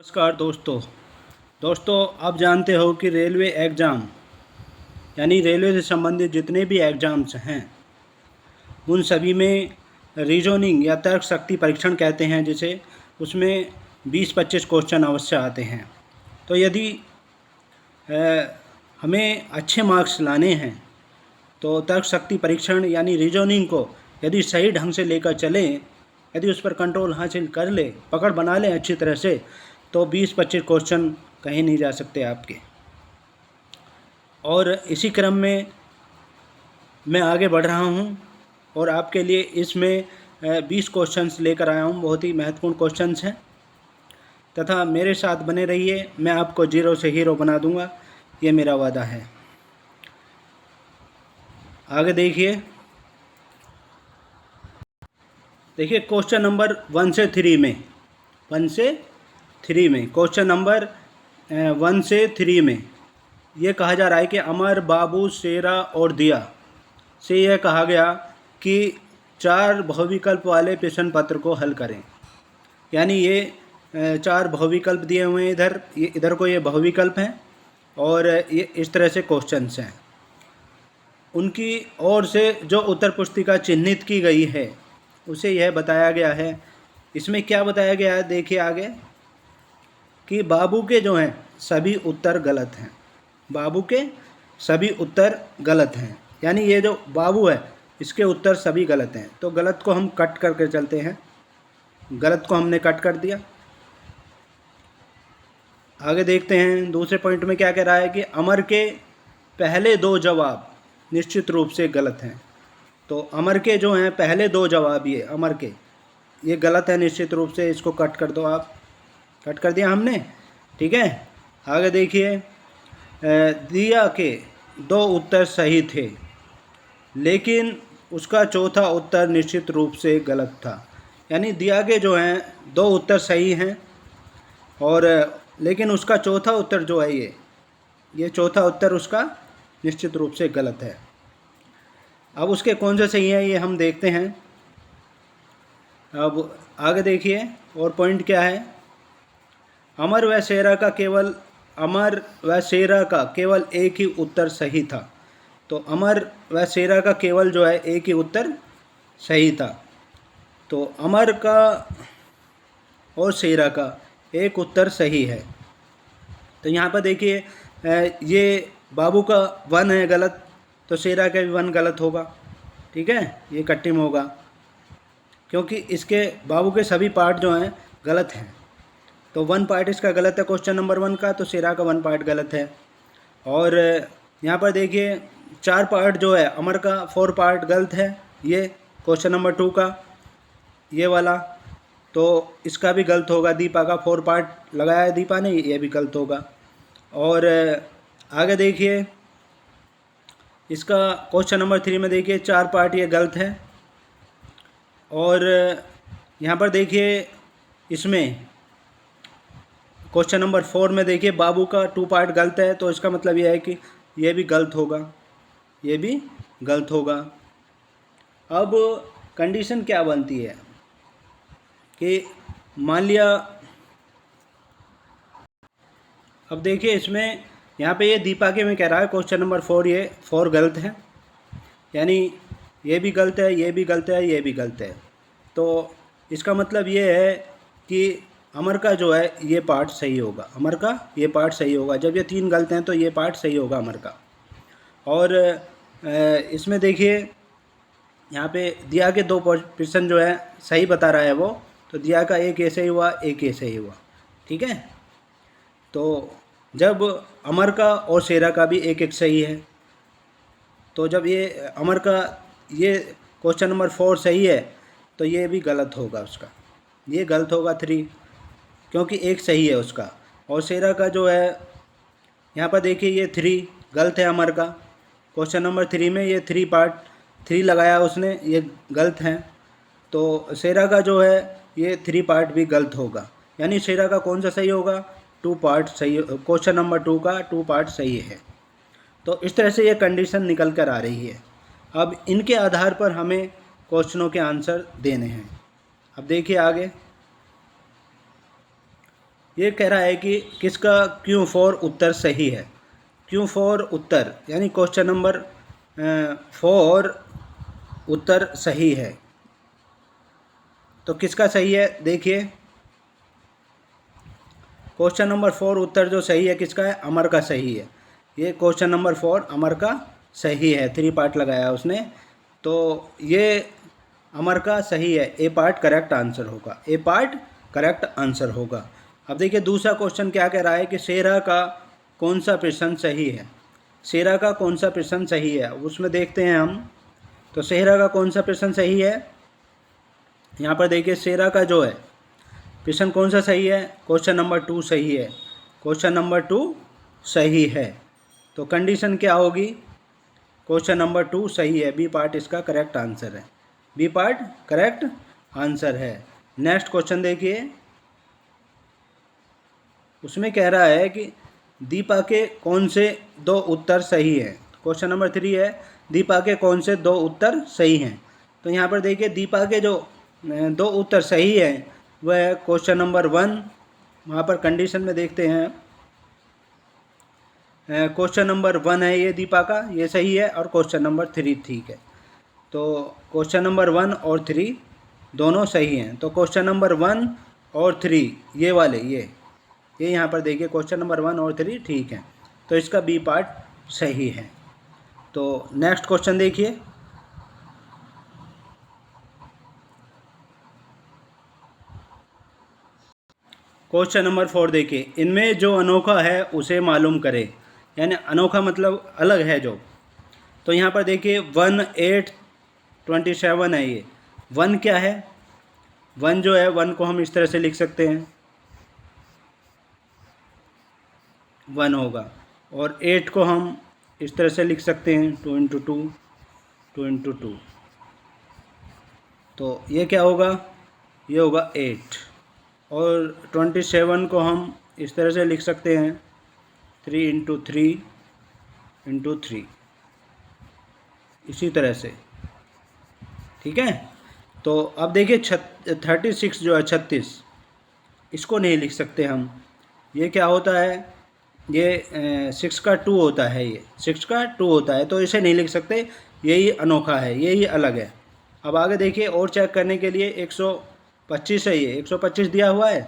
नमस्कार दोस्तों आप जानते हो कि रेलवे एग्ज़ाम यानी रेलवे से संबंधित जितने भी एग्ज़ाम्स हैं उन सभी में रीजनिंग या तर्क शक्ति परीक्षण कहते हैं जिसे, उसमें 20-25 क्वेश्चन अवश्य आते हैं। तो यदि हमें अच्छे मार्क्स लाने हैं तो तर्क शक्ति परीक्षण यानी रीजनिंग को यदि सही ढंग से लेकर चलें, यदि उस पर कंट्रोल हासिल कर ले, पकड़ बना लें अच्छी तरह से, तो 20-25 क्वेश्चन कहीं नहीं जा सकते आपके। और इसी क्रम में मैं आगे बढ़ रहा हूं और आपके लिए इसमें 20 क्वेश्चंस लेकर आया हूं। बहुत ही महत्वपूर्ण क्वेश्चंस हैं तथा मेरे साथ बने रहिए। मैं आपको जीरो से हीरो बना दूंगा, ये मेरा वादा है। आगे देखिए क्वेश्चन नंबर 1 से 3 में क्वेश्चन नंबर 1 से 3 में ये कहा जा रहा है कि अमर, बाबू, शेरा और दिया से यह कहा गया कि 4 बहुविकल्प वाले प्रश्न पत्र को हल करें। यानी ये 4 बहुविकल्प दिए हुए हैं, इधर को ये बहुविकल्प हैं और ये इस तरह से क्वेश्चंस हैं। उनकी ओर से जो उत्तर पुस्तिका चिन्हित की गई है उसे यह बताया गया है। इसमें क्या बताया गया है देखिए आगे, कि बाबू के जो हैं सभी उत्तर गलत हैं। बाबू के सभी उत्तर गलत हैं, यानी ये जो बाबू है इसके उत्तर सभी गलत हैं। तो गलत को हम कट करके चलते हैं, गलत को हमने कट कर दिया। आगे देखते हैं दूसरे पॉइंट में क्या कह रहा है कि अमर के पहले 2 जवाब निश्चित रूप से गलत हैं। तो अमर के जो हैं पहले 2 जवाब, ये अमर के ये गलत है निश्चित रूप से, इसको कट कर दो आप। कट कर दिया हमने, ठीक है। आगे देखिए, दिया के 2 उत्तर सही थे लेकिन उसका चौथा उत्तर निश्चित रूप से गलत था। यानी दिया के जो हैं 2 उत्तर सही हैं और लेकिन उसका चौथा उत्तर जो है ये चौथा उत्तर उसका निश्चित रूप से गलत है। अब उसके कौन से सही है ये हम देखते हैं। अब आगे देखिए और पॉइंट क्या है, अमर व शेरा का केवल एक ही उत्तर सही था। तो अमर व शेरा का केवल जो है एक ही उत्तर सही था। तो अमर का और शेरा का एक उत्तर सही है। तो यहाँ पर देखिए ये बाबू का 1 है गलत, तो शेरा का भी 1 गलत होगा, ठीक है। ये कट्टी में होगा क्योंकि इसके बाबू के सभी पार्ट जो हैं गलत हैं। तो 1 पार्ट इसका गलत है क्वेश्चन नंबर 1 का, तो शेरा का 1 पार्ट गलत है। और यहाँ पर देखिए 4 पार्ट जो है अमर का 4 पार्ट गलत है, ये क्वेश्चन नंबर 2 का ये वाला, तो इसका भी गलत होगा। दीपा का 4 पार्ट लगाया है दीपा ने, ये भी गलत होगा। और आगे देखिए इसका क्वेश्चन नंबर 3 में देखिए 4 पार्ट ये गलत है। और यहाँ पर देखिए इसमें क्वेश्चन नंबर 4 में देखिए बाबू का 2 पार्ट गलत है, तो इसका मतलब यह है कि ये भी गलत होगा, ये भी गलत होगा। अब कंडीशन क्या बनती है कि मान लिया, अब देखिए इसमें यहाँ पे ये दीपा के में कह रहा है क्वेश्चन नंबर 4 ये 4 गलत है, यानी ये भी गलत है, ये भी गलत है, ये भी गलत है। तो इसका मतलब ये है कि अमर का जो है ये पार्ट सही होगा, अमर का ये पार्ट सही होगा। जब ये 3 गलत हैं तो ये पार्ट सही होगा अमर का। और इसमें देखिए यहाँ पे दिया के 2 प्रश्न जो है सही बता रहा है वो, तो दिया का एक ऐसे ही हुआ, एक ऐसे ही हुआ, ठीक है। तो जब अमर का और शेरा का भी एक एक सही है, तो जब ये अमर का ये क्वेश्चन नंबर 4 सही है तो ये भी गलत होगा, उसका ये गलत होगा 3, क्योंकि एक सही है उसका। और शेरा का जो है यहाँ पर देखिए ये 3 गलत है अमर का, क्वेश्चन नंबर 3 में ये 3 पार्ट 3 लगाया उसने, ये गलत हैं। तो शेरा का जो है ये 3 पार्ट भी गलत होगा, यानी शेरा का कौन सा सही होगा, 2 पार्ट सही, क्वेश्चन नंबर 2 का 2 पार्ट सही है। तो इस तरह से ये कंडीशन निकल कर आ रही है। अब इनके आधार पर हमें क्वेश्चनों के आंसर देने हैं। अब देखिए आगे ये कह रहा है कि किसका क्यू फॉर उत्तर सही है। क्यू फॉर उत्तर यानी क्वेश्चन नंबर 4 उत्तर सही है। तो किसका सही है देखिए, क्वेश्चन नंबर 4 उत्तर जो सही है किसका है, अमर का सही है। ये क्वेश्चन नंबर 4 अमर का सही है, 3 पार्ट लगाया उसने, तो ये अमर का सही है। ए पार्ट करेक्ट आंसर होगा, ए पार्ट करेक्ट आंसर होगा। अब देखिए दूसरा क्वेश्चन क्या कह रहा है कि शेरा का कौन सा प्रश्न सही है। शेरा का कौन सा प्रश्न सही है उसमें देखते हैं हम। तो शेरा का कौन सा प्रश्न सही है, यहाँ पर देखिए शेरा का जो है प्रश्न कौन सा सही है, क्वेश्चन नंबर 2 सही है। क्वेश्चन नंबर 2 सही है, तो कंडीशन क्या होगी, क्वेश्चन नंबर 2 सही है, बी पार्ट इसका करेक्ट आंसर है, बी पार्ट करेक्ट आंसर है। नेक्स्ट क्वेश्चन देखिए, उसमें कह रहा है कि दीपा के कौन से 2 उत्तर सही हैं। क्वेश्चन नंबर 3 है दीपा के कौन से 2 उत्तर सही हैं। तो यहाँ पर देखिए दीपा के जो 2 उत्तर सही हैं वह है क्वेश्चन नंबर 1, वहाँ पर कंडीशन में देखते हैं, क्वेश्चन नंबर 1 है ये दीपा का, ये सही है, और क्वेश्चन नंबर 3 ठीक है। तो क्वेश्चन नंबर 1 और 3 दोनों सही हैं। तो क्वेश्चन नंबर 1 और 3 ये वाले ये यहाँ पर देखिए क्वेश्चन नंबर 1 और 3 ठीक है, तो इसका बी पार्ट सही है। तो नेक्स्ट क्वेश्चन देखिए, क्वेश्चन नंबर 4 देखिए, इनमें जो अनोखा है उसे मालूम करें, यानी अनोखा मतलब अलग है जो। तो यहाँ पर देखिए 1 8 27 है, ये 1 क्या है, 1 जो है 1 को हम इस तरह से लिख सकते हैं, 1 होगा, और 8 को हम इस तरह से लिख सकते हैं 2 इंटू 2 2 इंटू 2, तो ये क्या होगा, ये होगा 8। और 27 को हम इस तरह से लिख सकते हैं 3 इंटू 3 इंटू 3, इसी तरह से, ठीक है। तो अब देखिए 36 जो है 36, इसको नहीं लिख सकते हम, ये क्या होता है, ये 6 का 2 होता है, ये 6 का 2 होता है, तो इसे नहीं लिख सकते, यही अनोखा है, यही अलग है। अब आगे देखिए और चेक करने के लिए 125 है, ये 125 दिया हुआ है,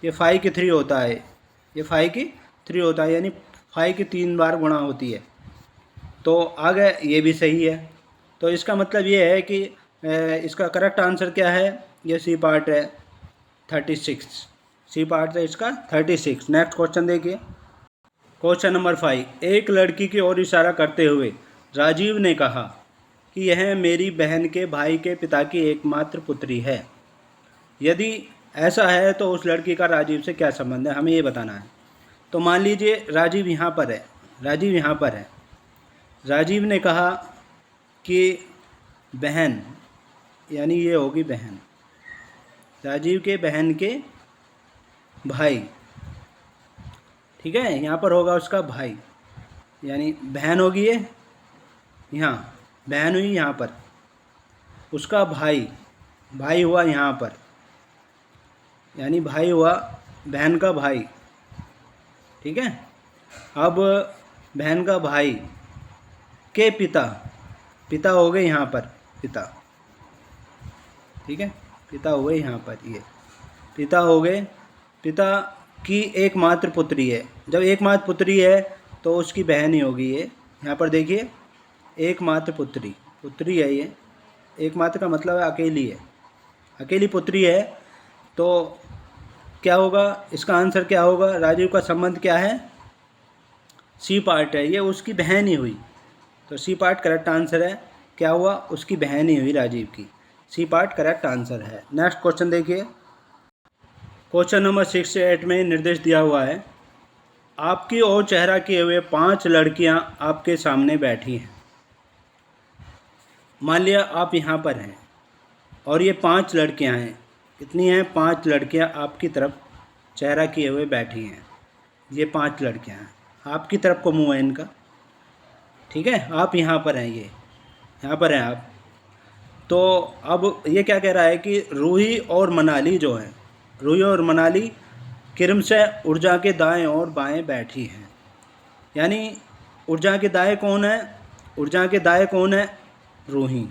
ये 5 की 3 होता है, ये 5 की 3 होता है, यानी 5 की 3 बार गुणा होती है। तो आगे ये भी सही है, तो इसका मतलब ये है कि इसका करेक्ट आंसर क्या है, ये सी पार्ट है 36, सी पार्ट है इसका 36। नेक्स्ट क्वेश्चन देखिए, क्वेश्चन नंबर 5, एक लड़की की ओर इशारा करते हुए राजीव ने कहा कि यह मेरी बहन के भाई के पिता की एकमात्र पुत्री है। यदि ऐसा है तो उस लड़की का राजीव से क्या संबंध है, हमें ये बताना है। तो मान लीजिए राजीव यहाँ पर है, राजीव यहाँ पर है, राजीव ने कहा कि बहन, यानी ये होगी बहन, राजीव के बहन के भाई, ठीक है, यहाँ पर होगा उसका भाई, यानी बहन होगी ये, यहाँ बहन हुई, यहाँ पर उसका भाई, भाई हुआ यहाँ पर, यानी भाई हुआ बहन का भाई, ठीक है। अब बहन का भाई के पिता, पिता हो गए यहाँ पर पिता, ठीक है, पिता हो गए यहाँ पर, ये पिता हो गए, पिता की एकमात्र पुत्री है। जब एकमात्र पुत्री है तो उसकी बहन ही होगी ये, यहाँ पर देखिए एकमात्र पुत्री, पुत्री है ये, एकमात्र का मतलब है अकेली है, अकेली पुत्री है। तो क्या होगा, इसका आंसर क्या होगा, राजीव का संबंध क्या है, सी पार्ट है, ये उसकी बहन ही हुई, तो सी पार्ट करेक्ट आंसर है, क्या हुआ, उसकी बहन ही हुई राजीव की, सी पार्ट करेक्ट आंसर है। नेक्स्ट क्वेश्चन देखिए, क्वेश्चन नंबर 6 से 8 में निर्देश दिया हुआ है, आपकी ओर चेहरा किए हुए 5 लड़कियां आपके सामने बैठी हैं। मान लिया आप यहाँ पर हैं और ये 5 लड़कियां हैं, कितनी हैं, 5 लड़कियां आपकी तरफ चेहरा किए हुए बैठी हैं, ये 5 लड़कियां हैं, आपकी तरफ को मुँह है इनका, ठीक है, आप यहाँ पर हैं, ये यहाँ पर हैं आप। तो अब ये क्या कह रहा है कि रूही और मनाली जो है, रूही और मनाली क्रम से ऊर्जा के दाएं और बाएं बैठी हैं। यानी ऊर्जा के दाएं कौन है? ऊर्जा के दाएं कौन है? रूही।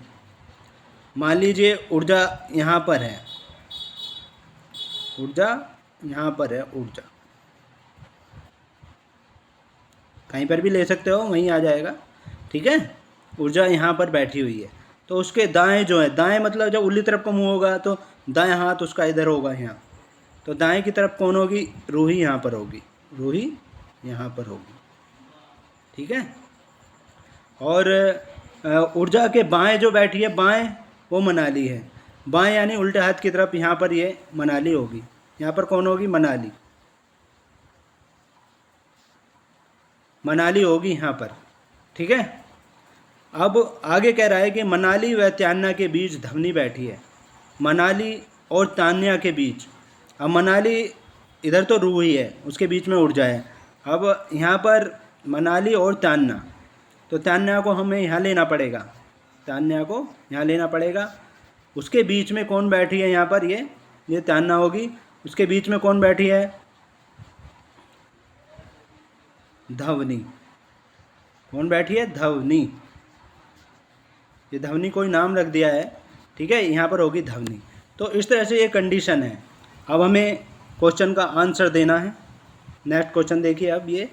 मान लीजिए ऊर्जा यहाँ पर है, ऊर्जा यहाँ पर है, ऊर्जा कहीं पर भी ले सकते हो, वहीं आ जाएगा, ठीक है। ऊर्जा यहाँ पर बैठी हुई है, तो उसके दाएं जो है, दाएं मतलब जब उल्ली तरफ का मुंह होगा तो दाएं हाथ उसका इधर होगा यहाँ, तो दाएं की तरफ कौन होगी? रूही यहाँ पर होगी, रूही यहाँ पर होगी, ठीक है। और ऊर्जा के बाएं जो बैठी है, बाएं वो मनाली है। बाएं यानी उल्टे हाथ की तरफ यहाँ पर ये मनाली होगी, यहाँ पर कौन होगी? मनाली, मनाली होगी यहाँ पर, ठीक है। अब आगे कह रहा है कि मनाली व त्यान्या के बीच धवनी बैठी है। मनाली और तान्या के बीच, अब मनाली इधर तो रूही है, उसके बीच में ऊर्जा है। अब यहाँ पर मनाली और तान्या, तो तान्या को हमें यहाँ लेना पड़ेगा, तान्या को यहाँ लेना पड़ेगा। उसके बीच में कौन बैठी है? यहाँ पर ये तान्या होगी, उसके बीच में कौन बैठी है? धवनी। कौन बैठी है? धवनी। ये धवनी कोई नाम रख दिया है, ठीक है, यहाँ पर होगी धवनी। तो इस तरह से ये कंडीशन है। अब हमें क्वेश्चन का आंसर देना है। नेक्स्ट क्वेश्चन देखिए। अब ये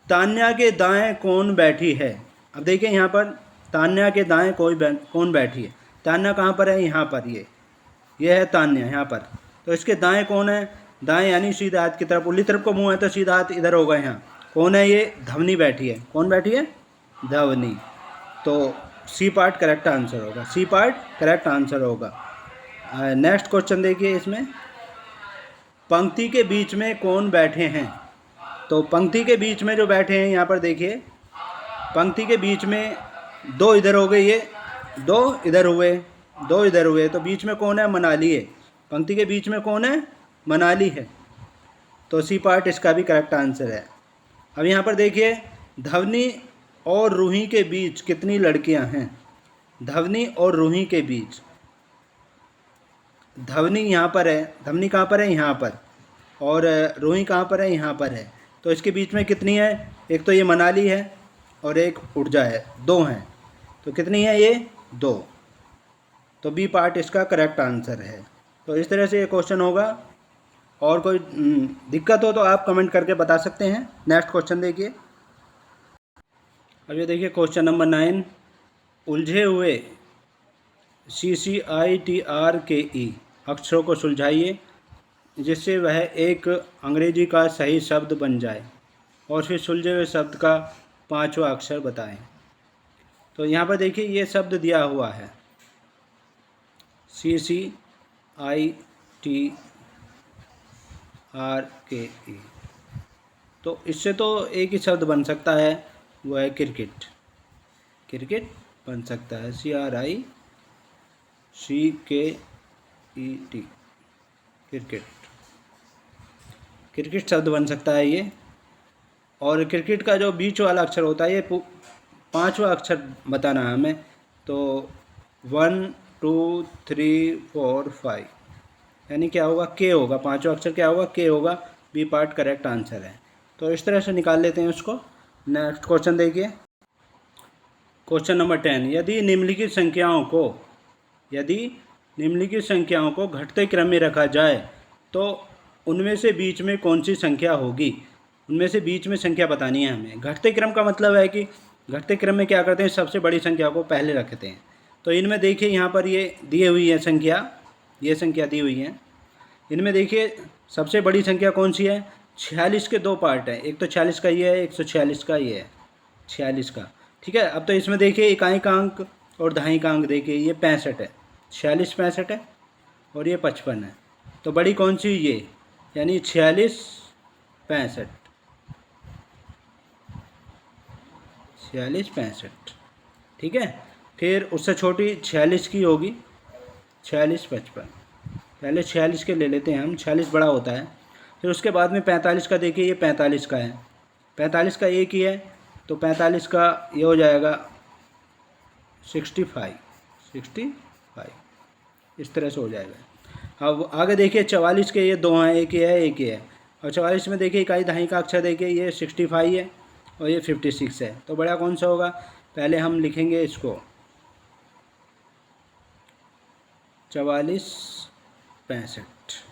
तान्या के दाएं कौन बैठी है? अब देखिए यहाँ पर तान्या के दाएं कौन बैठी है? तान्या कहाँ पर है? यहाँ पर, ये है तान्या यहाँ पर। तो इसके दाएं कौन है? दाएं यानी सीधा हाथ की तरफ, उल्ली तरफ को मुंह है तो सीधा हाथ इधर होगा यहाँ। कौन है? ये धवनी बैठी है। कौन बैठी है? धवनी। तो सी पार्ट करेक्ट आंसर होगा, सी पार्ट करेक्ट आंसर होगा। नेक्स्ट क्वेश्चन देखिए। इसमें पंक्ति के बीच में कौन बैठे हैं? तो पंक्ति के बीच में जो बैठे हैं यहाँ पर देखिए, पंक्ति के बीच में दो इधर हो गए, ये दो इधर हुए, दो इधर हुए, तो बीच में कौन है? मनाली है। पंक्ति के बीच में कौन है? मनाली है। तो सी पार्ट इसका भी करेक्ट आंसर है। अब यहाँ पर देखिए, धवनी और रूही के बीच कितनी लड़कियाँ हैं? धवनी और रूही के बीच, धवनी यहाँ पर है, धवनी कहाँ पर है? यहाँ पर। और रूही कहाँ पर है? यहाँ पर है। तो इसके बीच में कितनी है? एक तो ये मनाली है और एक ऊर्जा है, दो हैं। तो कितनी है ये? दो। तो बी पार्ट इसका करेक्ट आंसर है। तो इस तरह से ये क्वेश्चन होगा। और कोई दिक्कत हो तो आप कमेंट करके बता सकते हैं। नेक्स्ट क्वेश्चन देखिए। अब ये देखिए क्वेश्चन नंबर 9। उलझे हुए CCITRKE अक्षरों को सुलझाइए जिससे वह एक अंग्रेजी का सही शब्द बन जाए, और फिर सुलझे हुए शब्द का 5वां अक्षर बताएं। तो यहाँ पर देखिए ये शब्द दिया हुआ है CCITRKE। तो इससे तो एक ही शब्द बन सकता है, वो है क्रिकेट। क्रिकेट बन सकता है, CRICKET, क्रिकेट। क्रिकेट शब्द बन सकता है ये। और क्रिकेट का जो बीच वाला अक्षर होता है, ये 5वां अक्षर बताना है हमें। तो 1 2 3 4 5 यानी क्या होगा? के होगा। 5वां अक्षर क्या होगा? के होगा। बी पार्ट करेक्ट आंसर है। तो इस तरह से निकाल लेते हैं उसको। नेक्स्ट क्वेश्चन देखिए। Question number 10। यदि निम्नलिखित संख्याओं को घटते क्रम में रखा जाए तो उनमें से बीच में कौन सी संख्या होगी? उनमें से बीच में संख्या बतानी है हमें। घटते क्रम का मतलब है कि घटते क्रम में क्या करते हैं? सबसे बड़ी संख्या को पहले रखते हैं। तो इनमें देखिए यहाँ पर ये दी हुई है संख्या, ये संख्या दी हुई है। इनमें देखिए सबसे बड़ी संख्या कौन सी है? 46 के 2 पार्ट है, एक तो 46 का ये है, 146 का ये है, 46 का, ठीक है। अब तो इसमें देखिए इकाई का अंक और दहाई का अंक देखिए, ये 65 है, 46 65 है और ये 55 है। तो बड़ी कौन सी? ये, यानी 46 65, 46 65, ठीक है। फिर उससे छोटी 46 की होगी, 46 55। पहले 46 के ले लेते हैं हम, 46 बड़ा होता है। फिर उसके बाद में 45 का देखिए, ये 45 का है, 45 का एक ही है, तो 45 का ये हो जाएगा 65, इस तरह से हो जाएगा। अब आगे देखिए 44 के ये दो हैं, एक ये है एक ये है, और 44 में देखिए इकाई दहाई का अक्षर देखिए ये 65 है और ये 56 है, तो बड़ा कौन सा होगा? पहले हम लिखेंगे इसको 44 65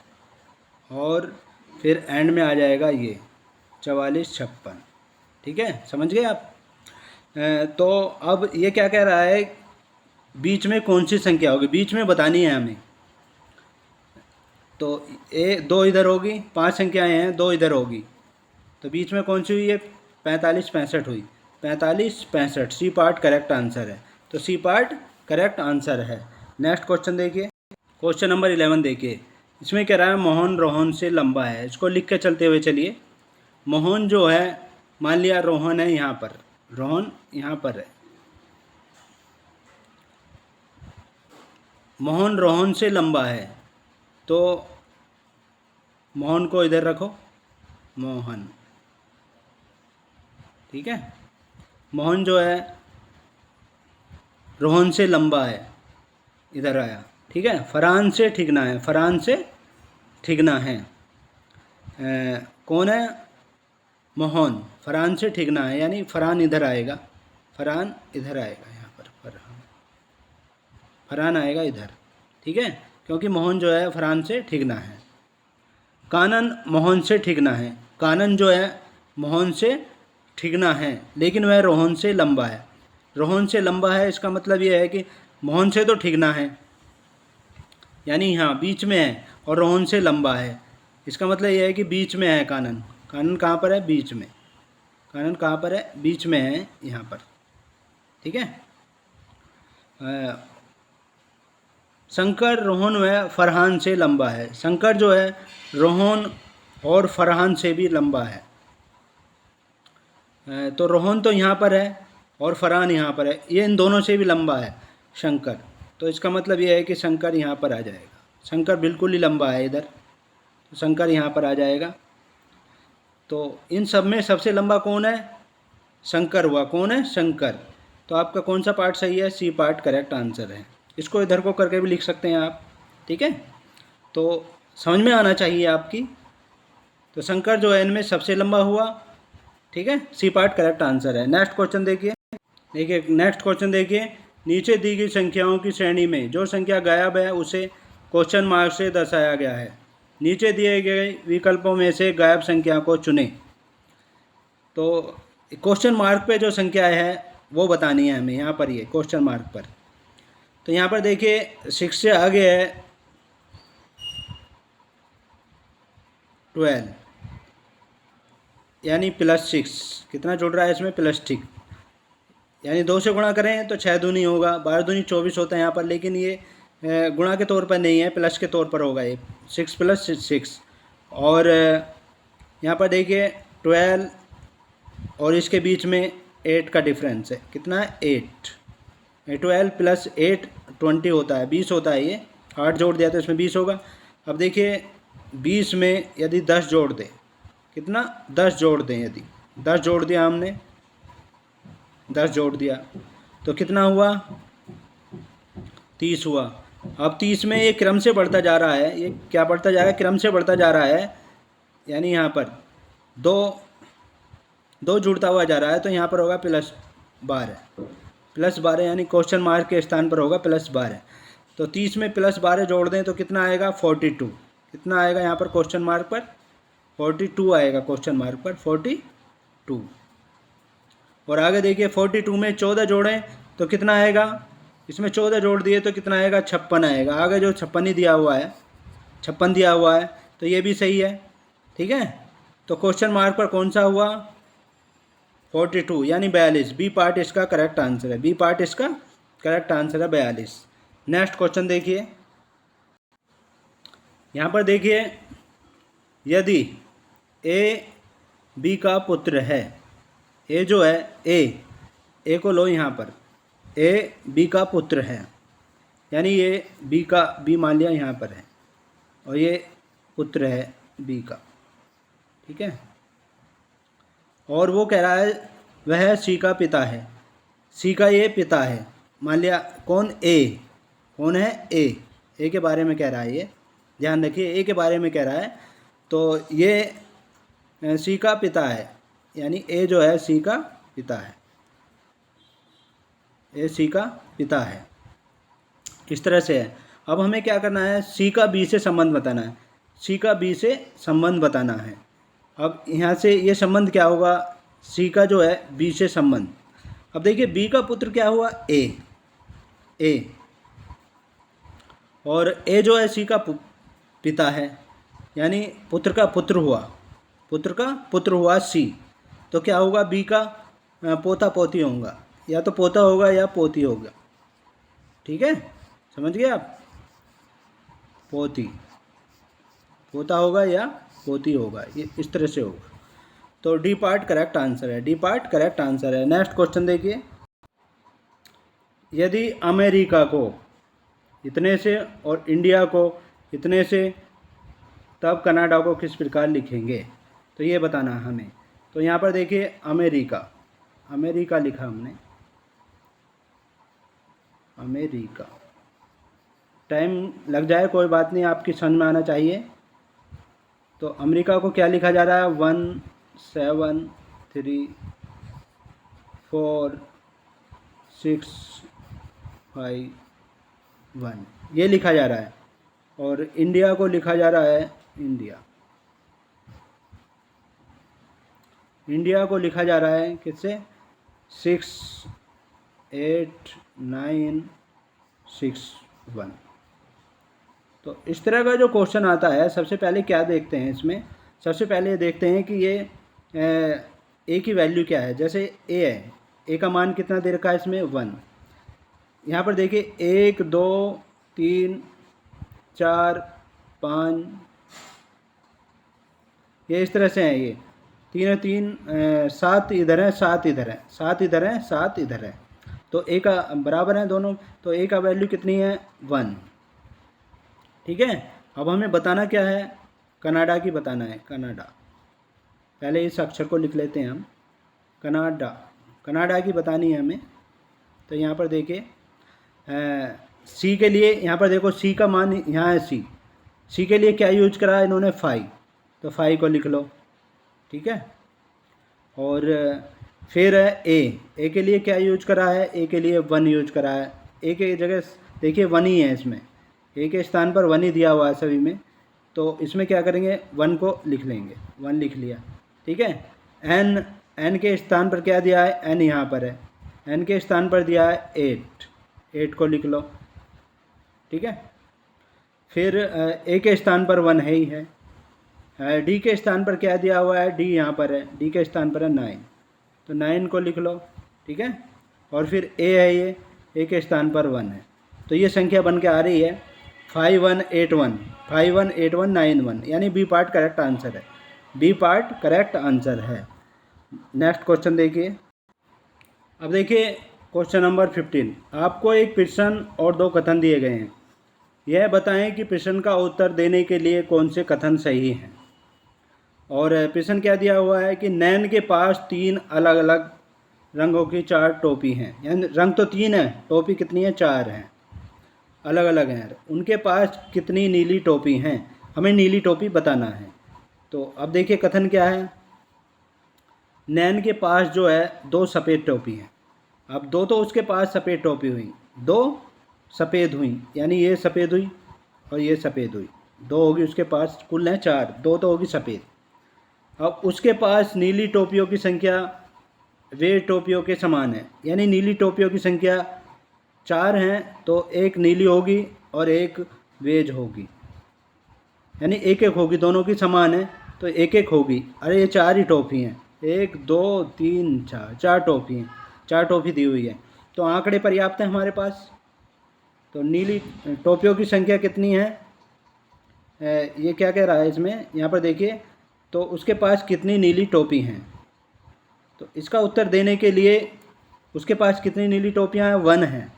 और फिर एंड में आ जाएगा ये 44 56। ठीक है, समझ गए आप? तो अब ये क्या कह रहा है, बीच में कौन सी संख्या होगी, बीच में बतानी है हमें। तो दो इधर होगी, 5 संख्याएं हैं, दो इधर होगी, तो बीच में कौन सी हुई है? 45 65 हुई। 45 65 सी पार्ट करेक्ट आंसर है, तो सी पार्ट करेक्ट आंसर है। नेक्स्ट क्वेश्चन देखिए, क्वेश्चन नंबर 11 देखिए। इसमें कह रहा है मोहन रोहन से लंबा है। इसको लिख के चलते हुए चलिए। मोहन जो है, मान लिया रोहन है यहाँ पर, रोहन यहाँ पर है, मोहन रोहन से लंबा है, तो मोहन को इधर रखो, मोहन, ठीक है। मोहन जो है रोहन से लंबा है, इधर आया, ठीक है। फरहान से ठिगना है, फरहान से ठिगना है, कौन है? मोहन, फरहान से ठिगना है, यानी फरहान इधर आएगा, फरहान इधर आएगा, यहाँ पर फरहान, फरहान आएगा इधर, ठीक है, क्योंकि मोहन जो है फरहान से ठिगना है। कानन मोहन से ठिगना है, कानन जो है मोहन से ठिगना है, लेकिन वह रोहन से लंबा है। रोहन से लंबा है, इसका मतलब यह है कि मोहन से तो ठिगना है, यानी यहाँ बीच में है, और रोहन से लंबा है, इसका मतलब यह है कि बीच में है कानन। कानन कहाँ पर है? बीच में। कानन कहाँ पर है? बीच में है, यहाँ पर, ठीक है। शंकर रोहन व फरहान से लंबा है। शंकर जो है रोहन और फरहान से भी लंबा है। तो रोहन तो यहाँ पर है और फरहान यहाँ पर है, ये इन दोनों से भी लंबा है शंकर, तो इसका मतलब ये है कि शंकर यहाँ पर आ जाएगा। शंकर बिल्कुल ही लंबा है इधर, तो शंकर यहाँ पर आ जाएगा। तो इन सब में सबसे लंबा कौन है? शंकर हुआ। कौन है? शंकर। तो आपका कौन सा पार्ट सही है? सी पार्ट करेक्ट आंसर है। इसको इधर को करके भी लिख सकते हैं आप, ठीक है। तो समझ में आना चाहिए आपकी। तो शंकर जो है इनमें सबसे लंबा हुआ, ठीक है, सी पार्ट करेक्ट आंसर है। नेक्स्ट क्वेश्चन देखिए, नेक्स्ट क्वेश्चन देखिए। नीचे दी गई संख्याओं की श्रेणी में जो संख्या गायब है उसे क्वेश्चन मार्क से दर्शाया गया है। नीचे दिए गए विकल्पों में से गायब संख्या को चुनें। तो क्वेश्चन मार्क पे जो संख्या है वो बतानी है हमें, यहाँ पर ये क्वेश्चन मार्क पर। तो यहाँ पर देखिए 6 से आगे है 12, यानी +6। कितना जुड़ रहा है इसमें? +6, यानी 2 से गुणा करें तो 6 दूनी होगा, 12 दूनी 24 होता है यहाँ पर, लेकिन ये गुणा के तौर पर नहीं है, प्लस के तौर पर होगा ये 6 + 6। और यहाँ पर देखिए 12 और इसके बीच में 8 का डिफरेंस है। कितना है? 8। 12 + 8 20 होता है, 20 होता है। ये 8 जोड़ दिया तो इसमें 20 होगा। अब देखिए 20 में यदि 10 जोड़ दें, कितना? 10 जोड़ दें, यदि 10 जोड़ दिया हमने, 10 जोड़ दिया तो कितना हुआ? 30 हुआ। अब 30 में ये क्रम से बढ़ता जा रहा है, ये क्या बढ़ता जा रहा है? क्रम से बढ़ता जा रहा है, यानी यहाँ पर दो जुड़ता हुआ जा रहा है, तो यहाँ पर होगा +12 यानी क्वेश्चन मार्क के स्थान पर होगा +12। तो 30 में +12 जोड़ दें तो कितना आएगा? 42। कितना आएगा यहाँ पर क्वेश्चन मार्क पर? 42 आएगा क्वेश्चन मार्क पर, 42। और आगे देखिए 42 में 14 जोड़ें तो कितना आएगा? इसमें 14 जोड़ दिए तो कितना आएगा? 56 आएगा। आगे जो 56 ही दिया हुआ है, 56 दिया हुआ है, तो ये भी सही है, ठीक है। तो क्वेश्चन मार्क पर कौन सा हुआ? 42 यानी 42। बी पार्ट इसका करेक्ट आंसर है, बी पार्ट इसका करेक्ट आंसर है 42। नेक्स्ट क्वेश्चन देखिए, यहाँ पर देखिए यदि ए बी का पुत्र है, ए जो है ए को लो यहाँ पर, ए बी का पुत्र है, यानी ये बी मान लिया यहाँ पर है, और ये पुत्र है बी का, ठीक है। और वो कह रहा है वह सी का पिता है, सी का ये पिता है, मान लिया। कौन? ए। कौन है? ए के बारे में कह रहा है ये, ध्यान रखिए, ए के बारे में कह रहा है। तो ये सी का पिता है, यानी ए जो है सी का पिता है, ए सी का पिता है। इस तरह से है। अब हमें क्या करना है, सी का बी से संबंध बताना है, सी का बी से संबंध बताना है। अब यहाँ से ये संबंध क्या होगा, सी का जो है बी से संबंध। अब देखिए बी का पुत्र क्या हुआ, ए, और ए जो है सी का पिता है, यानी पुत्र का पुत्र हुआ, पुत्र का पुत्र हुआ सी। तो क्या होगा, बी का पोता पोती होगा, या तो पोता होगा या पोती होगा। ठीक है, समझ गए आप, पोती, पोता होगा या पोती होगा, ये इस तरह से होगा। तो डी पार्ट करेक्ट आंसर है, डी पार्ट करेक्ट आंसर है। नेक्स्ट क्वेश्चन देखिए, यदि अमेरिका को इतने से और इंडिया को इतने से, तब कनाडा को किस प्रकार लिखेंगे, तो ये बताना है हमें। तो यहाँ पर देखिए अमेरिका, अमेरिका लिखा हमने, अमेरिका, टाइम लग जाए कोई बात नहीं, आपकी समझ में आना चाहिए। तो अमेरिका को क्या लिखा जा रहा है, 1 7 3 4 6 5 1, ये लिखा जा रहा है। और इंडिया को लिखा जा रहा है, इंडिया, इंडिया को लिखा जा रहा है किससे, 6 8 9 6 1। तो इस तरह का जो क्वेश्चन आता है, सबसे पहले क्या देखते हैं इसमें, सबसे पहले देखते हैं कि ये ए की वैल्यू क्या है। जैसे ए है, ए का मान कितना दे रखा है इसमें, 1। यहाँ पर देखिए 1 2 3 4 5, ये इस तरह से हैं, ये 3 3 7 इधर है, 7 इधर है, 7 इधर है, 7 इधर है। तो ए का बराबर है दोनों, तो ए का वैल्यू कितनी है, 1। ठीक है, अब हमें बताना क्या है, कनाडा की बताना है, कनाडा। पहले इस अक्षर को लिख लेते हैं हम, कनाडा, कनाडा की बतानी है हमें। तो यहाँ पर देखिए सी के लिए, यहाँ पर देखो सी का मान यहाँ है, सी के लिए क्या यूज करा है इन्होंने, 5, तो 5 को लिख लो। ठीक है, और फिर ए के लिए क्या यूज करा है, ए के लिए 1 यूज करा है। ए के जगह देखिए 1 ही है इसमें, ए के स्थान पर 1 ही दिया हुआ है सभी में। तो इसमें क्या करेंगे, 1 को लिख लेंगे, 1 लिख लिया। ठीक है, एन के स्थान पर क्या दिया है, एन यहाँ पर है, एन के स्थान पर दिया है 8 को लिख लो। ठीक है, फिर ए के स्थान पर 1 है ही है, डी के स्थान पर क्या दिया हुआ है, डी यहाँ पर है, डी के स्थान पर है 9, तो 9 को लिख लो। ठीक है, और फिर ए है, ये ए के स्थान पर 1 है, तो ये संख्या बन के आ रही है 5181, 518191, यानी बी पार्ट करेक्ट आंसर है, बी पार्ट करेक्ट आंसर है। नेक्स्ट क्वेश्चन देखिए, अब देखिए क्वेश्चन नंबर 15, आपको एक प्रश्न और 2 कथन दिए गए हैं। यह बताएं कि प्रश्न का उत्तर देने के लिए कौन से कथन सही हैं। और प्रश्न क्या दिया हुआ है कि नैन के पास 3 अलग अलग रंगों की 4 टोपी हैं, यानी रंग तो 3 है, टोपी कितनी है, 4 हैं, अलग अलग हैं। उनके पास कितनी नीली टोपी हैं, हमें नीली टोपी बताना है। तो अब देखिए कथन क्या है, नैन के पास जो है 2 सफ़ेद टोपी हैं। अब 2 तो उसके पास सफ़ेद टोपी हुई, 2 सफ़ेद हुई, यानी ये सफ़ेद हुई और ये सफ़ेद हुई, 2 होगी उसके पास, कुल हैं 4, 2 तो होगी सफ़ेद। अब उसके पास नीली टोपियों की संख्या वे टोपियों के समान है, यानी नीली टोपियों की संख्या 4 हैं, तो एक नीली होगी और एक वेज होगी, यानी एक एक होगी, दोनों की समान है तो एक एक होगी। अरे ये 4 ही टोपी हैं, 1 2 3 4, 4 टोपी हैं, 4 टोपी दी हुई है, तो आंकड़े पर्याप्त हैं हमारे पास। तो नीली टोपियों की संख्या कितनी है, ये क्या कह रहा है इसमें, यहाँ पर देखिए, तो उसके पास कितनी नीली टोपी हैं। तो इसका उत्तर देने के लिए उसके पास कितनी नीली टोपियाँ हैं, 1 हैं,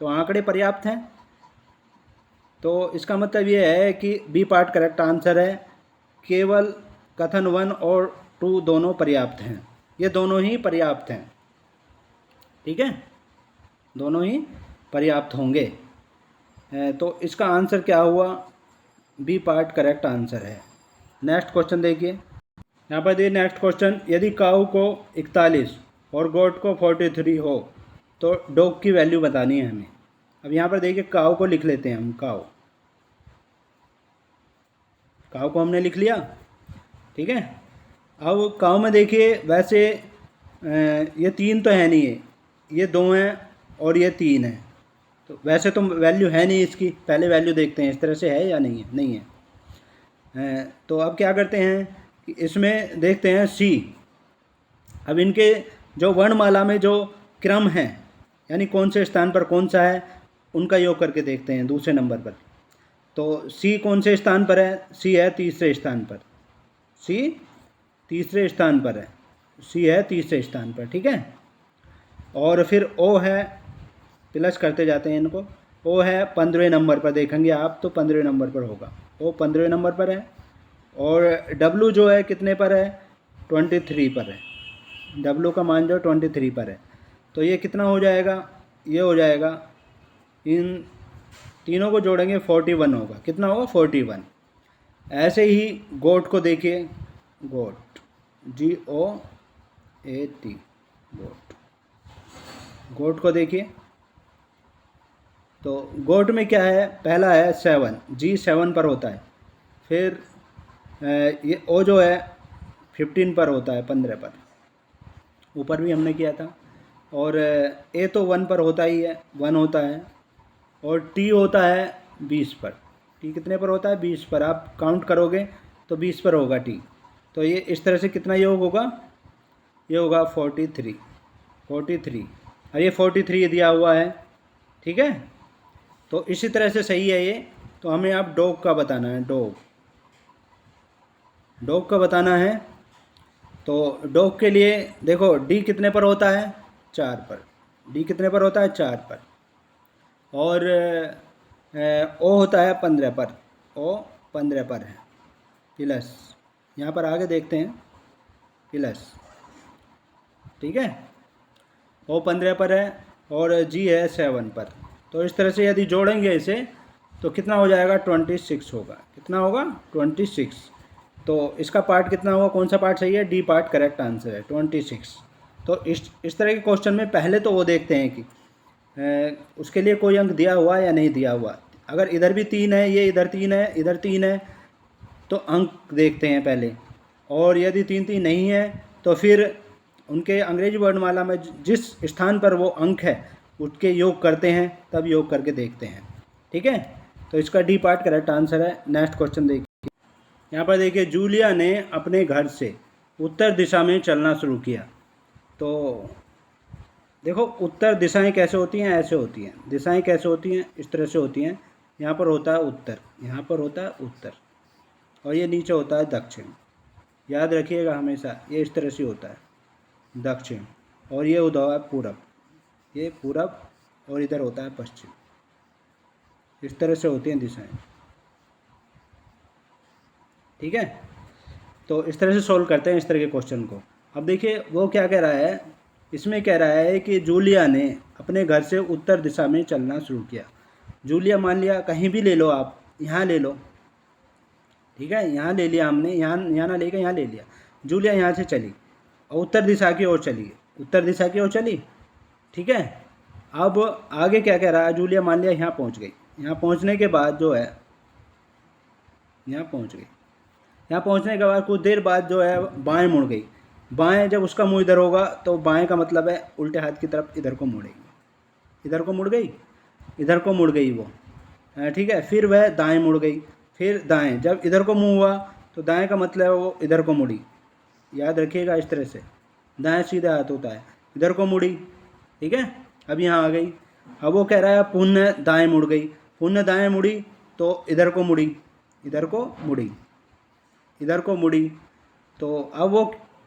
तो आंकड़े पर्याप्त हैं। तो इसका मतलब ये है कि बी पार्ट करेक्ट आंसर है, केवल कथन 1 और 2 दोनों पर्याप्त हैं, ये दोनों ही पर्याप्त हैं। ठीक है, दोनों ही पर्याप्त होंगे। तो इसका आंसर क्या हुआ, बी पार्ट करेक्ट आंसर है। नेक्स्ट क्वेश्चन देखिए, यहाँ पर देखिए नेक्स्ट क्वेश्चन, यदि काऊ को 41 और गोट को 43 हो तो डॉग की वैल्यू बतानी है हमें। अब यहाँ पर देखिए काऊ को लिख लेते हैं हम, काऊ को हमने लिख लिया, ठीक है। अब काऊ में देखिए वैसे ये 3 तो है नहीं है, ये 2 हैं और ये 3 है, तो वैसे तो वैल्यू है नहीं इसकी। पहले वैल्यू देखते हैं इस तरह से है या नहीं है, नहीं है। तो अब क्या करते हैं कि इसमें देखते हैं सी। अब इनके जो वर्णमाला में जो क्रम है, यानी कौन से स्थान पर कौन सा है, उनका योग करके देखते हैं दूसरे नंबर पर। तो सी कौन से स्थान पर है, सी है तीसरे स्थान पर, सी तीसरे स्थान पर है, सी है तीसरे स्थान पर, ठीक है। और फिर ओ है, प्लस करते जाते हैं इनको, ओ है 15वें नंबर पर, देखेंगे आप तो 15वें नंबर पर होगा, ओ 15वें नंबर पर है। और डब्लू जो है कितने पर है, 23 पर है, डब्लू का मान जो 23 पर है। तो ये कितना हो जाएगा, ये हो जाएगा, इन तीनों को जोड़ेंगे 41 होगा, कितना होगा 41। ऐसे ही गोट को देखिए, गोट GOAT, गोट को देखिए, तो गोट में क्या है, पहला है 7, G 7 पर होता है। फिर ये ओ जो है 15 पर होता है, 15 पर, ऊपर भी हमने किया था। और ए तो 1 पर होता ही है, 1 होता है। और टी होता है 20 पर, टी कितने पर होता है, 20 पर। आप काउंट करोगे तो 20 पर होगा टी। तो ये इस तरह से कितना योग होगा, ये होगा 43, और ये 43 दिया हुआ है, ठीक है। तो इसी तरह से सही है ये। तो हमें अब डॉग का बताना है, डॉग का बताना है। तो डॉग के लिए देखो, डी कितने पर होता है, 4 पर, डी कितने पर होता है, 4 पर। और ओ होता है 15 पर, ओ 15 पर है, प्लस यहाँ पर आगे देखते हैं प्लस, ठीक है। ओ 15 पर है और जी है 7 पर। तो इस तरह से यदि जोड़ेंगे इसे तो कितना हो जाएगा, 26 होगा, कितना होगा 26। तो इसका पार्ट कितना होगा, कौन सा पार्ट सही है, डी पार्ट करेक्ट आंसर है, 26। तो इस तरह के क्वेश्चन में पहले तो वो देखते हैं कि उसके लिए कोई अंक दिया हुआ या नहीं दिया हुआ। अगर इधर भी 3 है, ये इधर 3 है, इधर 3 है, तो अंक देखते हैं पहले। और यदि 3 नहीं है तो फिर उनके अंग्रेजी वर्णमाला में जिस स्थान पर वो अंक है उसके योग करते हैं, तब योग करके देखते हैं, ठीक है। तो इसका डी पार्ट करेक्ट आंसर है। नेक्स्ट क्वेश्चन देखिए, यहाँ पर देखिए, जूलिया ने अपने घर से उत्तर दिशा में चलना शुरू किया। तो देखो उत्तर दिशाएं कैसे होती हैं, ऐसे होती हैं। दिशाएं कैसे होती हैं, इस तरह से होती हैं। यहाँ पर होता है उत्तर, यहाँ पर होता है उत्तर, और ये नीचे होता है दक्षिण। याद रखिएगा हमेशा, ये इस तरह से होता है दक्षिण, और ये उधर है पूरब, ये पूरब, और इधर होता है पश्चिम। इस तरह से होती हैं दिशाएं, ठीक है। तो इस तरह से सोल्व करते हैं इस तरह के क्वेश्चन को। अब देखिए वो क्या कह रहा है, इसमें कह रहा है कि जूलिया ने अपने घर से उत्तर दिशा में चलना शुरू किया। जूलिया मान लिया, कहीं भी ले लो आप, यहाँ ले लो, ठीक है, यहाँ ले लिया हमने, यहाँ ना लेकर यहाँ ले लिया। जूलिया यहाँ से चली और उत्तर दिशा की ओर चली, उत्तर दिशा की ओर चली, ठीक है। अब आगे क्या कह रहा है, जूलिया मान लिया यहाँ पहुँच गई। यहाँ पहुँचने के बाद जो है, यहाँ पहुँच गई, यहाँ पहुँचने के बाद कुछ देर बाद जो है बाएं मुड़ गई। बाएं जब उसका मुंह इधर होगा तो बाएं का मतलब है उल्टे हाथ की तरफ इधर को मुड़ेगी, इधर को मुड़ गई, इधर को मुड़ गई वो, ठीक है। फिर वह दाएं मुड़ गई, फिर दाएं, जब इधर को मुंह हुआ तो दाएं का मतलब है वो इधर को मुड़ी। याद रखिएगा इस तरह से, दाएं सीधा हाथ होता है, इधर को मुड़ी, ठीक है। अब यहाँ आ गई। अब वो कह रहा है पुण्य दाएं मुड़ गई, पुण्य दाएं मुड़ी तो इधर को मुड़ी, इधर को मुड़ी, इधर को मुड़ी। तो अब वो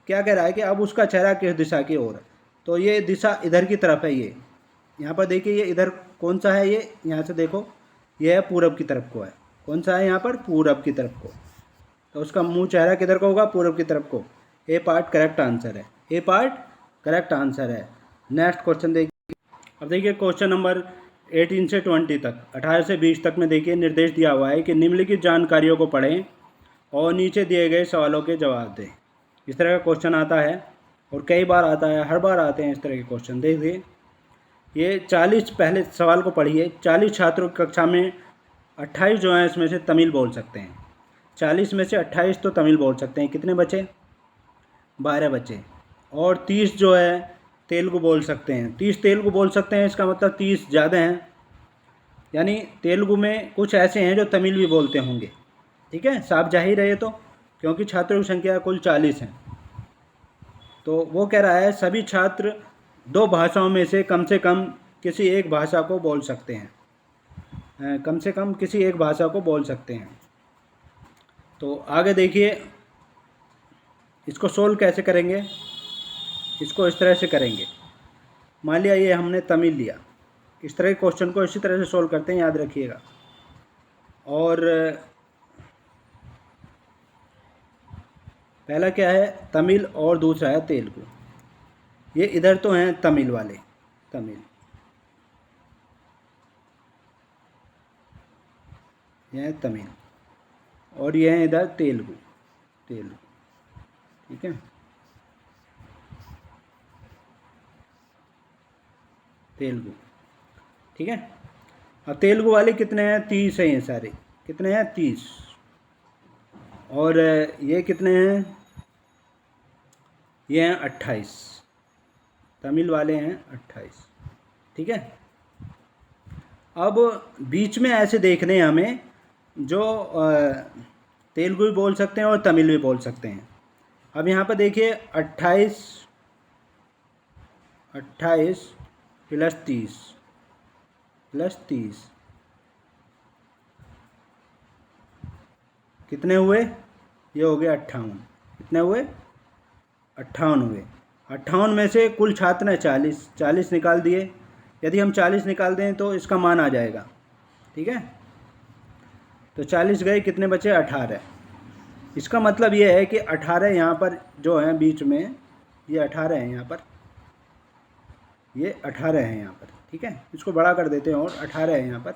क्या कह रहा है कि अब उसका चेहरा किस दिशा की ओर है, तो ये दिशा इधर की तरफ है। ये यहाँ पर देखिए, ये इधर कौन सा है, ये यहाँ से देखो, ये है पूरब की तरफ को है। कौन सा है यहाँ पर, पूरब की तरफ को। तो उसका मुंह चेहरा किधर को होगा, पूरब की तरफ को। ए पार्ट करेक्ट आंसर है, ए पार्ट करेक्ट आंसर है। नेक्स्ट क्वेश्चन देखिए। अब देखिए क्वेश्चन नंबर 18 से 20 तक, 18 से 20 तक में देखिए निर्देश दिया हुआ है कि निम्नलिखित जानकारियों को पढ़ें और नीचे दिए गए सवालों के जवाब दें। इस तरह का क्वेश्चन आता है और कई बार आता है, हर बार आते हैं इस तरह के क्वेश्चन। देखिए ये 40, पहले सवाल को पढ़िए। 40 छात्रों की कक्षा में 28 जो हैं इसमें से तमिल बोल सकते हैं। 40 में से 28 तो तमिल बोल सकते हैं। कितने बचे? 12 बचे। और 30 जो है तेलुगु बोल सकते हैं। 30 तेलुगु बोल सकते हैं, इसका मतलब 30 ज़्यादा हैं, यानी तेलुगु में कुछ ऐसे हैं जो तमिल भी बोलते होंगे। ठीक है, साफ जाहिर है ये तो, क्योंकि छात्रों की संख्या कुल 40 है। तो वो कह रहा है सभी छात्र 2 भाषाओं में से कम किसी एक भाषा को बोल सकते हैं। कम से कम किसी एक भाषा को बोल सकते हैं। तो आगे देखिए इसको सोल्व कैसे करेंगे। इसको इस तरह से करेंगे। मान लिया ये हमने तमिल लिया, इस तरह के क्वेश्चन को इसी तरह से सोल्व करते हैं, याद रखिएगा। और पहला क्या है? तमिल, और दूसरा है तेलुगु। ये इधर तो हैं तमिल वाले, तमिल, ये है तमिल, और ये है इधर तेलुगु, तेलुगु। ठीक है, तेलुगु। ठीक है, अब तेलुगु वाले कितने हैं? 30 हैं ये सारे। कितने हैं? 30। और ये कितने हैं? ये हैं 28। तमिल वाले हैं 28। ठीक है, अब बीच में ऐसे देखने हैं हमें जो तेलुगु भी बोल सकते हैं और तमिल भी बोल सकते हैं। अब यहाँ पर देखिए 28 प्लस 30 कितने हुए? ये हो गए 58। कितने हुए? 58 हुए। 58 में से कुल छात्र हैं 40 निकाल दिए। यदि हम 40 निकाल दें तो इसका मान आ जाएगा। ठीक है, तो 40 गए, कितने बचे? 18। इसका मतलब ये है कि 18 यहाँ पर जो हैं बीच में, ये 18 हैं यहाँ पर, ये 18 हैं यहाँ पर। ठीक है, इसको बड़ा कर देते हैं और 18 है यहाँ पर।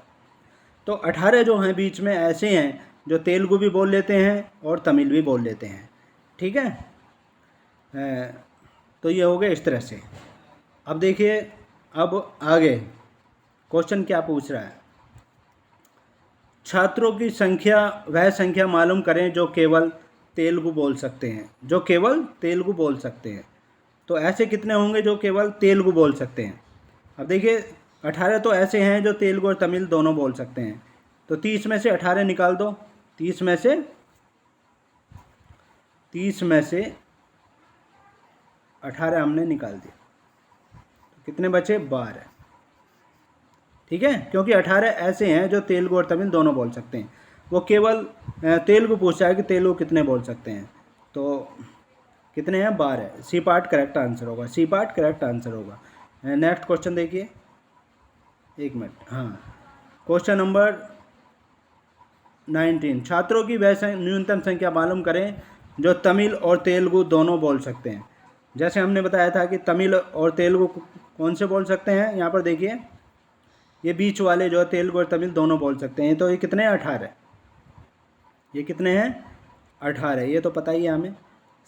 तो 18 जो हैं बीच में ऐसे हैं जो तेलुगु भी बोल लेते हैं और तमिल भी बोल लेते हैं। ठीक है, तो ये हो गए इस तरह से। अब देखिए, अब आगे क्वेश्चन क्या पूछ रहा है। छात्रों की संख्या, वह संख्या मालूम करें जो केवल तेलुगु बोल सकते हैं। जो केवल तेलुगु बोल सकते हैं, तो ऐसे कितने होंगे जो केवल तेलुगु बोल सकते हैं? अब देखिए 18 तो ऐसे हैं जो तेलुगु और तमिल दोनों बोल सकते हैं। तो 30 में से 18 निकाल दो। 30 में से 18 हमने निकाल दिया, तो कितने बचे? 12। ठीक है, क्योंकि 18 ऐसे हैं जो तेलुगु और तमिल दोनों बोल सकते हैं। वो केवल तेलुगु पूछा है कि तेलुगु कितने बोल सकते हैं, तो कितने हैं? 12। सी पार्ट करेक्ट आंसर होगा। सी पार्ट करेक्ट आंसर होगा। नेक्स्ट क्वेश्चन देखिए, 1 मिनट। हाँ, क्वेश्चन नंबर 19। छात्रों की वह न्यूनतम संख्या मालूम करें जो तमिल और तेलुगु दोनों बोल सकते हैं। जैसे हमने बताया था कि तमिल और तेलुगु कौन से बोल सकते हैं, यहाँ पर देखिए ये बीच वाले जो तेलुगु और तमिल दोनों बोल सकते हैं। तो ये कितने हैं? 18। ये कितने हैं? 18। ये तो पता ही है हमें।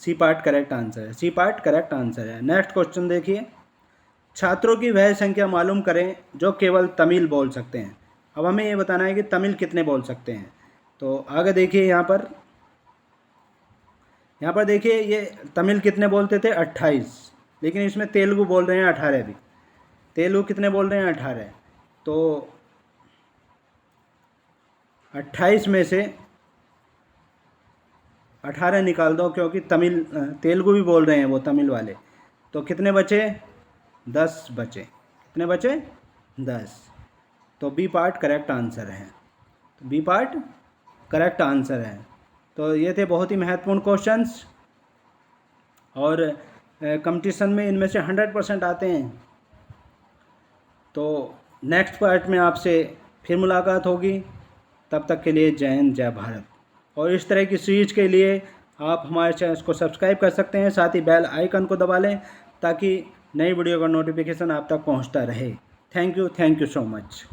सी पार्ट करेक्ट आंसर है। सी पार्ट करेक्ट आंसर है। नेक्स्ट क्वेश्चन देखिए, छात्रों की वह संख्या मालूम करें जो केवल तमिल बोल सकते हैं। अब हमें ये बताना है कि तमिल कितने बोल सकते हैं। तो आगे देखिए, यहाँ पर देखिए ये तमिल कितने बोलते थे? 28। लेकिन इसमें तेलुगु बोल रहे हैं 18 भी। तेलुगु कितने बोल रहे हैं? 18। तो 28 में से 18 निकाल दो, क्योंकि तेलुगु भी बोल रहे हैं वो तमिल वाले। तो कितने बचे? 10 बचे। कितने बचे? 10। तो बी पार्ट करेक्ट आंसर है। तो बी पार्ट करेक्ट आंसर है। तो ये थे बहुत ही महत्वपूर्ण क्वेश्चंस, और कंपटीशन में इनमें से 100% आते हैं। तो नेक्स्ट पार्ट में आपसे फिर मुलाकात होगी। तब तक के लिए जय हिंद, जय भारत। और इस तरह की सीरीज़ के लिए आप हमारे चैनल को सब्सक्राइब कर सकते हैं, साथ ही बेल आइकन को दबा लें ताकि नई वीडियो का नोटिफिकेशन आप तक पहुंचता रहे। Thank you so much.